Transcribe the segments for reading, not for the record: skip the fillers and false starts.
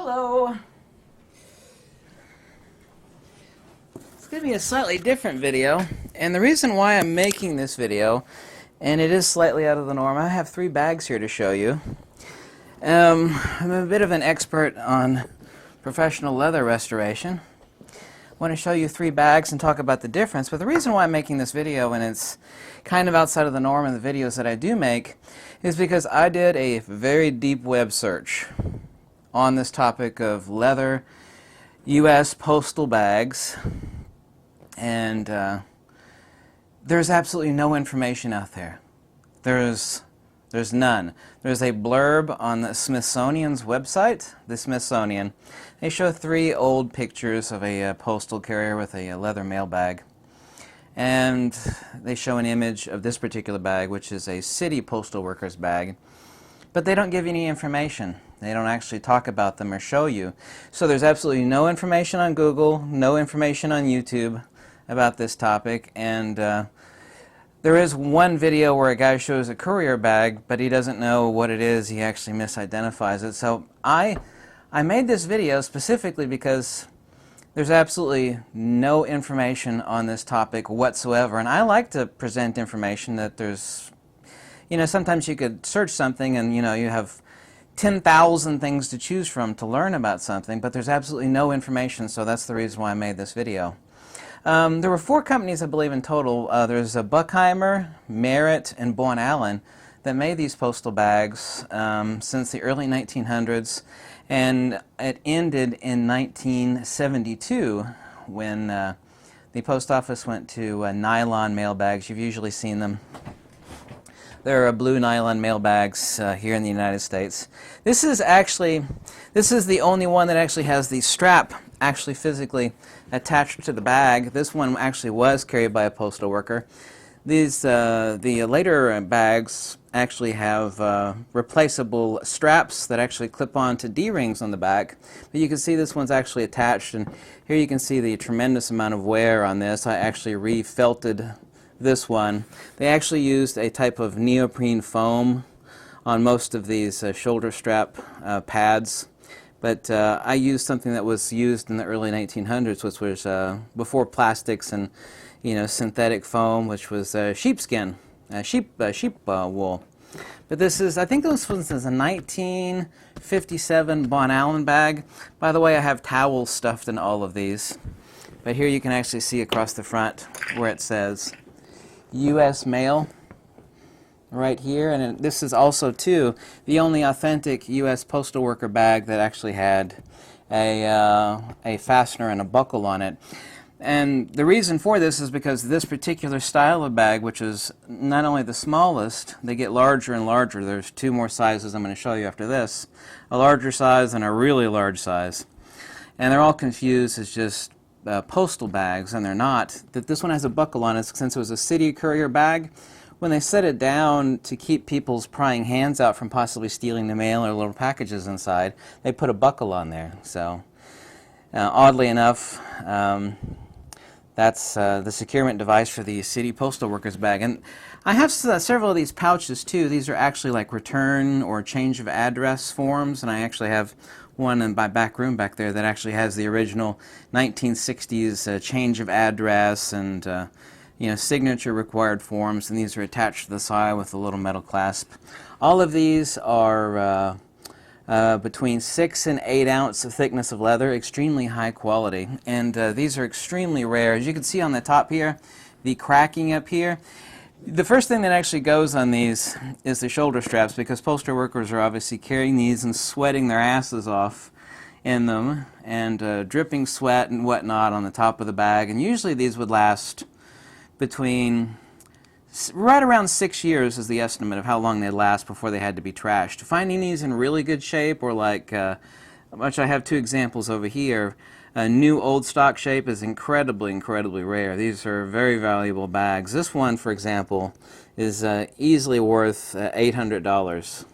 Hello. It's going to be a slightly different video, and the reason why I'm making this video, and it is slightly out of the norm, I have 3 bags here to show you. I'm a bit of an expert on professional leather restoration. I want to show you 3 bags and talk about the difference, but the reason why I'm making this video, and it's kind of outside of the norm in the videos that I do make, is because I did a very deep web search on this topic of leather U.S. postal bags, and there's absolutely no information out there. There's none. There's a blurb on the Smithsonian's website, the Smithsonian. They show 3 old pictures of a postal carrier with a leather mail bag, and they show an image of this particular bag, which is a city postal worker's bag, but they don't give you any information. They don't actually talk about them or show you. So there's absolutely no information on Google, no information on YouTube about this topic, and there is one video where a guy shows a courier bag, but he doesn't know what it is. He actually misidentifies it. So I made this video specifically because there's absolutely no information on this topic whatsoever, and I like to present information that there's, sometimes you could search something and, you have 10,000 things to choose from to learn about something, but there's absolutely no information, so that's the reason why I made this video. There were 4 companies, I believe, in total. There's a Buckheimer, Merritt, and Bowen Allen that made these postal bags since the early 1900s, and it ended in 1972 when the post office went to nylon mail bags. You've usually seen them. There are blue nylon mail bags here in the United States. This is the only one that actually has the strap actually physically attached to the bag. This one actually was carried by a postal worker. The later bags actually have replaceable straps that actually clip on to D-rings on the back. But you can see this one's actually attached, and here you can see the tremendous amount of wear on this. I actually re-felted this one. They actually used a type of neoprene foam on most of these shoulder strap pads, but I used something that was used in the early 1900s, which was before plastics and synthetic foam, which was sheepskin, sheep wool. But this is, I think this one is a 1957 Bowen Allen bag. By the way, I have towels stuffed in all of these, but here you can actually see across the front where it says U.S. Mail right here, and this is also too the only authentic U.S. postal worker bag that actually had a fastener and a buckle on it. And the reason for this is because this particular style of bag, which is not only the smallest, they get larger and larger. There's 2 more sizes I'm going to show you after this, a larger size and a really large size, and they're all confused as just postal bags, and they're not. That this one has a buckle on it since it was a city courier bag. When they set it down to keep people's prying hands out from possibly stealing the mail or little packages inside, they put a buckle on there. So oddly enough, that's the securement device for the city postal workers bag. And I have several of these pouches too. These are actually like return or change of address forms, and I actually have one in my back room back there that actually has the original 1960s change of address and signature required forms, and these are attached to the side with a little metal clasp. All of these are between 6 and 8 ounce of thickness of leather, extremely high quality, and these are extremely rare. As you can see on the top here, the cracking up here, the first thing that actually goes on these is the shoulder straps, because postal workers are obviously carrying these and sweating their asses off in them, and dripping sweat and whatnot on the top of the bag, and usually these would last between right around 6 years is the estimate of how long they'd last before they had to be trashed. Finding these in really good shape, or like, which I have 2 examples over here, a new old stock shape is incredibly rare. These are very valuable bags. This one, for example, is easily worth $800.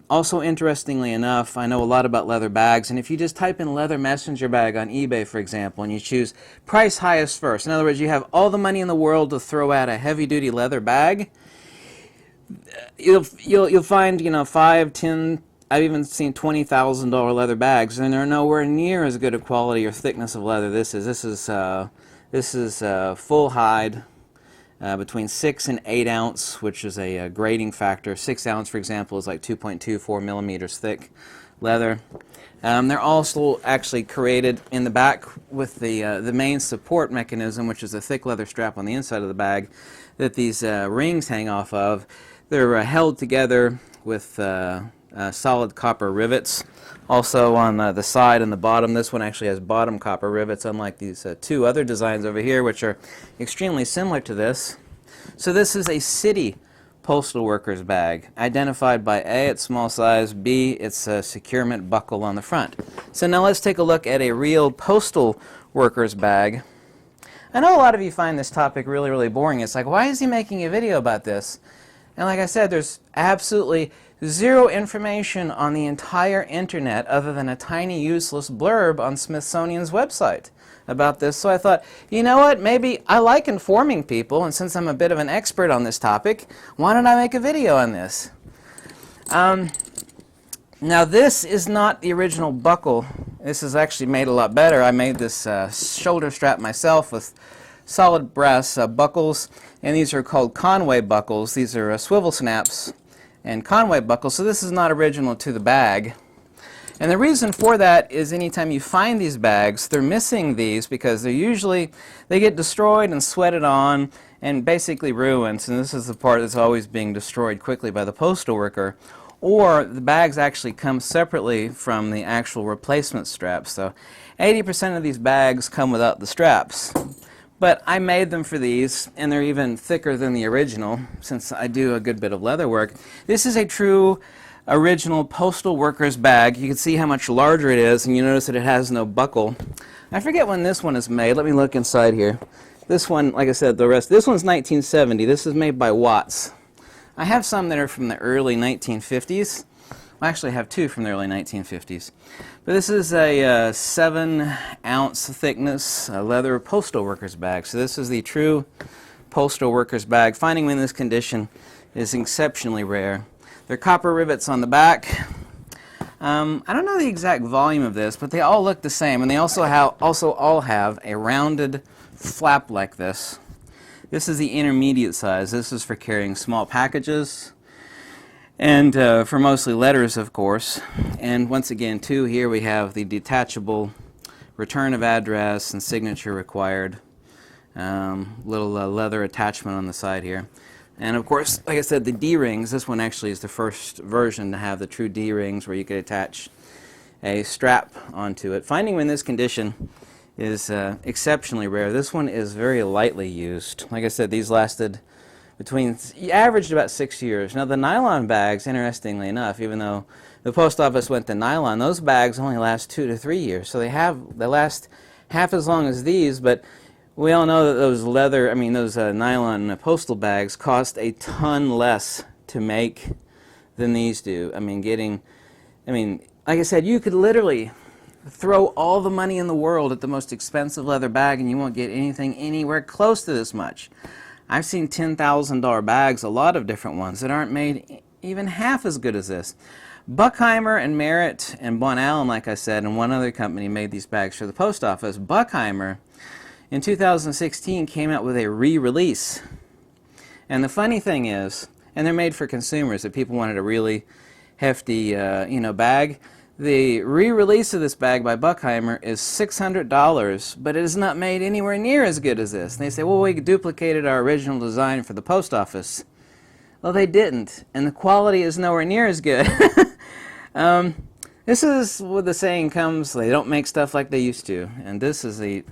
Also, interestingly enough, I know a lot about leather bags, and if you just type in leather messenger bag on eBay, for example, and you choose price highest first, in other words, you have all the money in the world to throw at a heavy-duty leather bag, you'll find 5, 10, I've even seen $20,000 leather bags, and they're nowhere near as good a quality or thickness of leather. This is full hide, between 6 and 8 ounce, which is a grading factor. 6 ounce, for example, is like 2.24 millimeters thick leather. They're also actually created in the back with the main support mechanism, which is a thick leather strap on the inside of the bag that these rings hang off of. They're held together with solid copper rivets. Also on the side and the bottom, this one actually has bottom copper rivets, unlike these two other designs over here, which are extremely similar to this. So this is a city postal worker's bag, identified by A, its small size, B, its securement buckle on the front. So now let's take a look at a real postal worker's bag. I know a lot of you find this topic really, really boring. It's like, why is he making a video about this? And like I said, there's absolutely zero information on the entire internet other than a tiny useless blurb on Smithsonian's website about this. So I thought, you know what, maybe I like informing people, and since I'm a bit of an expert on this topic, why don't I make a video on this? Now this is not the original buckle. This is actually made a lot better. I made this shoulder strap myself with solid brass buckles, and these are called Conway buckles. These are swivel snaps and Conway buckles, so this is not original to the bag. And the reason for that is anytime you find these bags, they're missing these because they get destroyed and sweated on and basically ruined. And this is the part that's always being destroyed quickly by the postal worker. Or the bags actually come separately from the actual replacement straps. So 80% of these bags come without the straps. But I made them for these, and they're even thicker than the original since I do a good bit of leather work. This is a true original postal worker's bag. You can see how much larger it is, and you notice that it has no buckle. I forget when this one is made. Let me look inside here. This one, like I said, this one's 1970. This is made by Watts. I have some that are from the early 1950s. I actually have two from the early 1950s. But this is a 7-ounce thickness leather postal worker's bag. So this is the true postal worker's bag. Finding them in this condition is exceptionally rare. There are copper rivets on the back. I don't know the exact volume of this, but they all look the same, and they also all have a rounded flap like this. This is the intermediate size. This is for carrying small packages, and for mostly letters, of course. And once again, too, here we have the detachable return of address and signature required. Little leather attachment on the side here. And of course, like I said, the D-rings, this one actually is the first version to have the true D-rings where you could attach a strap onto it. Finding them in this condition is exceptionally rare. This one is very lightly used. Like I said, these lasted averaged about 6 years. Now the nylon bags, interestingly enough, even though the post office went to nylon, those bags only last 2 to 3 years. So they last half as long as these, but we all know that those nylon postal bags cost a ton less to make than these do. Like I said, you could literally throw all the money in the world at the most expensive leather bag and you won't get anything anywhere close to this much. I've seen $10,000 bags, a lot of different ones, that aren't made even half as good as this. Buckheimer and Merritt and Bon Allen, like I said, and one other company made these bags for the post office. Buckheimer, in 2016, came out with a re-release. And the funny thing is, and they're made for consumers, if people wanted a really hefty bag, the re-release of this bag by Buckheimer is $600, but it is not made anywhere near as good as this. And they say, well, we duplicated our original design for the post office. Well, they didn't, and the quality is nowhere near as good. This is where the saying comes, they don't make stuff like they used to. And this is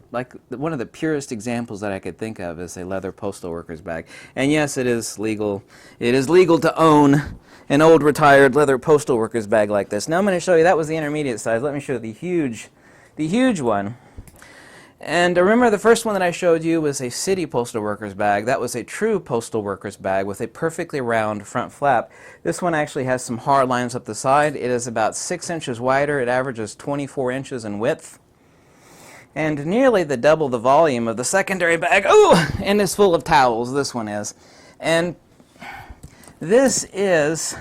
one of the purest examples that I could think of is a leather postal worker's bag. And yes, it is legal. It is legal to own an old retired leather postal worker's bag like this. Now I'm going to show you, that was the intermediate size. Let me show you the huge one. And remember, the first one that I showed you was a city postal worker's bag. That was a true postal worker's bag with a perfectly round front flap. This one actually has some hard lines up the side. It is about 6 inches wider. It averages 24 inches in width. And nearly double the volume of the secondary bag. Oh, and it's full of towels, this one is. And this is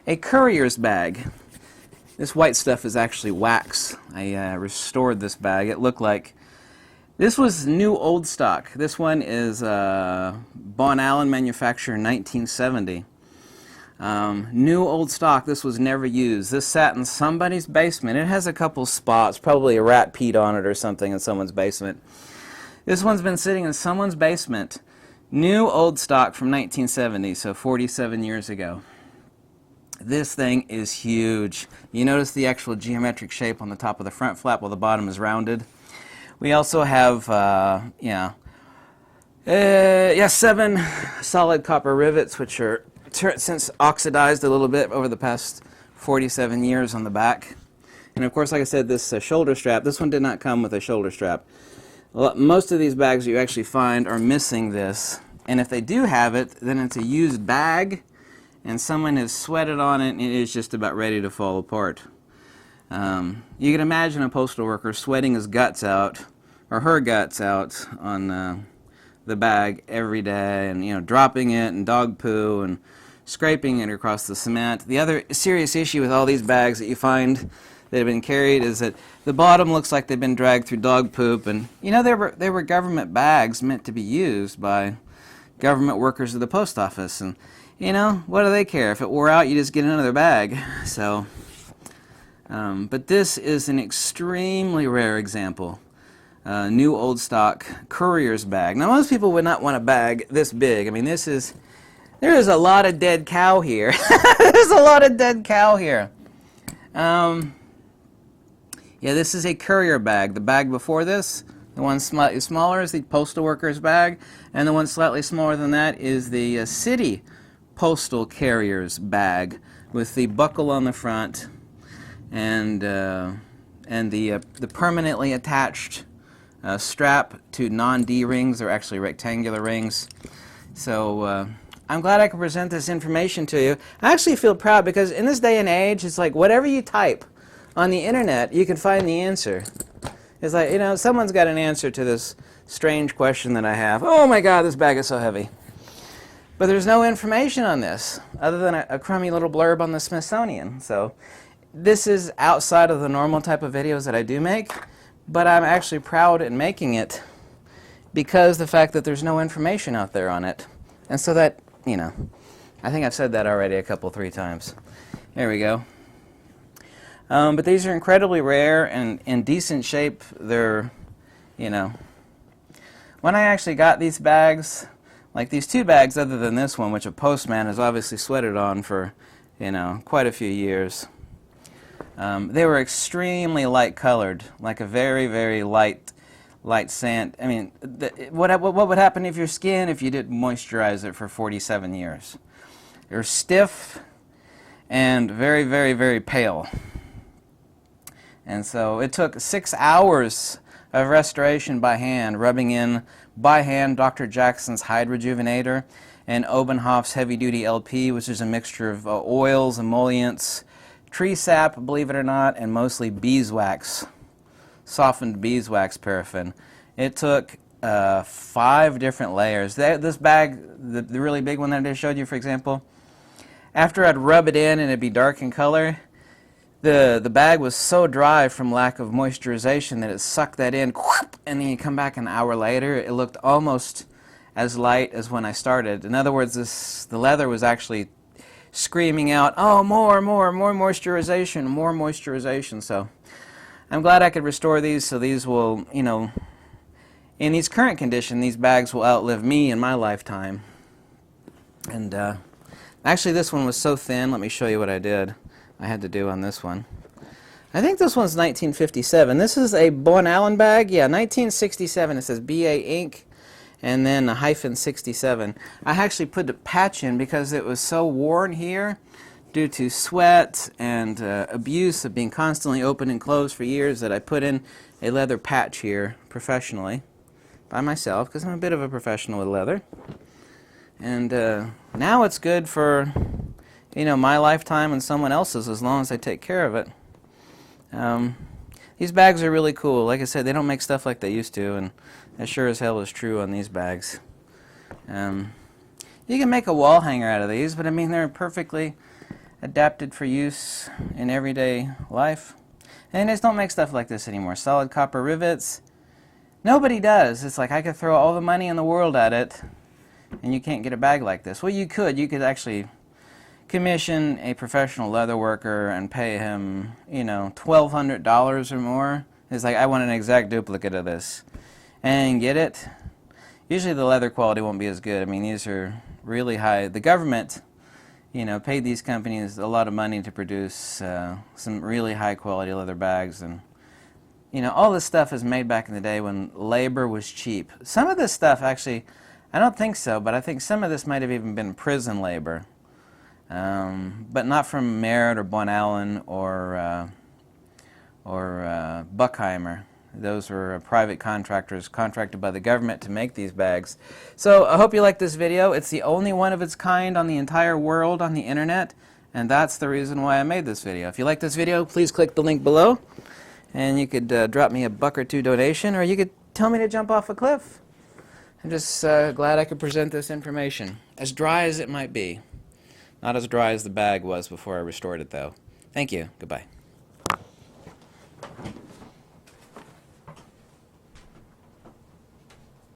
a courier's bag. This white stuff is actually wax. I restored this bag. It looked like, this was new old stock. This one is Bon Allen manufacturer in 1970. New old stock. This was never used. This sat in somebody's basement. It has a couple spots, probably a rat peed on it or something in someone's basement. This one's been sitting in someone's basement. New old stock from 1970, so 47 years ago. This thing is huge. You notice the actual geometric shape on the top of the front flap while the bottom is rounded. We also have, 7 solid copper rivets, which are since oxidized a little bit over the past 47 years on the back. And of course, like I said, this shoulder strap, this one did not come with a shoulder strap. Most of these bags you actually find are missing this. And if they do have it, then it's a used bag, and someone has sweated on it, and it is just about ready to fall apart. You can imagine a postal worker sweating his guts out, or her guts out, on the bag every day, and dropping it, and dog poo, and scraping it across the cement. The other serious issue with all these bags that you find that have been carried is that the bottom looks like they've been dragged through dog poop, and they were government bags meant to be used by government workers of the post office, and what do they care? If it wore out, you just get another bag. So, but this is an extremely rare example. New old stock courier's bag. Now, most people would not want a bag this big. I mean, there is a lot of dead cow here. There's a lot of dead cow here. Yeah, this is a courier bag. The bag before this, the one slightly smaller, is the postal worker's bag, and the one slightly smaller than that is the city postal carrier's bag with the buckle on the front and the permanently attached strap to non-D rings. They're actually rectangular rings. So I'm glad I could present this information to you. I actually feel proud because in this day and age, it's like whatever you type on the internet, you can find the answer. It's like, someone's got an answer to this strange question that I have. Oh my God, this bag is so heavy. But there's no information on this other than a crummy little blurb on the Smithsonian. So this is outside of the normal type of videos that I do make, but I'm actually proud in making it because the fact that there's no information out there on it. And so that, I think I've said that already 3 times. There we go. But these are incredibly rare and in decent shape. They're, when I actually got these bags, like these 2 bags other than this one, which a postman has obviously sweated on for, quite a few years. They were extremely light colored, like a very, very light sand. I mean, what would happen if your skin if you didn't moisturize it for 47 years? They're stiff and very, very, very pale. And so it took 6 hours of restoration by hand, rubbing in by hand Dr. Jackson's Hide Rejuvenator and Obenhoff's Heavy Duty LP, which is a mixture of oils, emollients, tree sap, believe it or not, and mostly beeswax, softened beeswax paraffin. It took 5 different layers. This bag, the really big one that I just showed you, for example, after I'd rub it in and it'd be dark in color, the bag was so dry from lack of moisturization that it sucked that in, and then you come back an hour later, it looked almost as light as when I started. In other words, the leather was actually screaming out, oh, more moisturization, more moisturization. So I'm glad I could restore these, so these will, in these current condition, these bags will outlive me in my lifetime. And actually this one was so thin. Let me show you what I had to do on this one. I think this one's 1957. This is a Bon Allen bag. Yeah, 1967. It says BA Inc. and then a -67. I actually put a patch in because it was so worn here due to sweat and abuse of being constantly open and closed for years that I put in a leather patch here professionally by myself because I'm a bit of a professional with leather. And now it's good for my lifetime and someone else's as long as I take care of it. These bags are really cool. Like I said, they don't make stuff like they used to, and that sure as hell is true on these bags. You can make a wall hanger out of these, but I mean they're perfectly adapted for use in everyday life. And they just don't make stuff like this anymore. Solid copper rivets. Nobody does. It's like I could throw all the money in the world at it, and you can't get a bag like this. Well, you could. You could actually commission a professional leather worker and pay him, you know, $1,200 or more. It's like, I want an exact duplicate of this. And get it. Usually the leather quality won't be as good. I mean, these are really high. The government, you know, paid these companies a lot of money to produce some really high quality leather bags. And, you know, all this stuff is made back in the day when labor was cheap. Some of this stuff actually, I don't think so, but I think some of this might have even been prison labor. But not from Merritt or Bon Allen or Buckheimer. Those were private contractors contracted by the government to make these bags. So I hope you like this video. It's the only one of its kind on the entire world on the internet, and that's the reason why I made this video. If you like this video, please click the link below, and you could drop me $1 or $2 donation, or you could tell me to jump off a cliff. I'm just glad I could present this information, as dry as it might be. Not as dry as the bag was before I restored it, though. Thank you. Goodbye.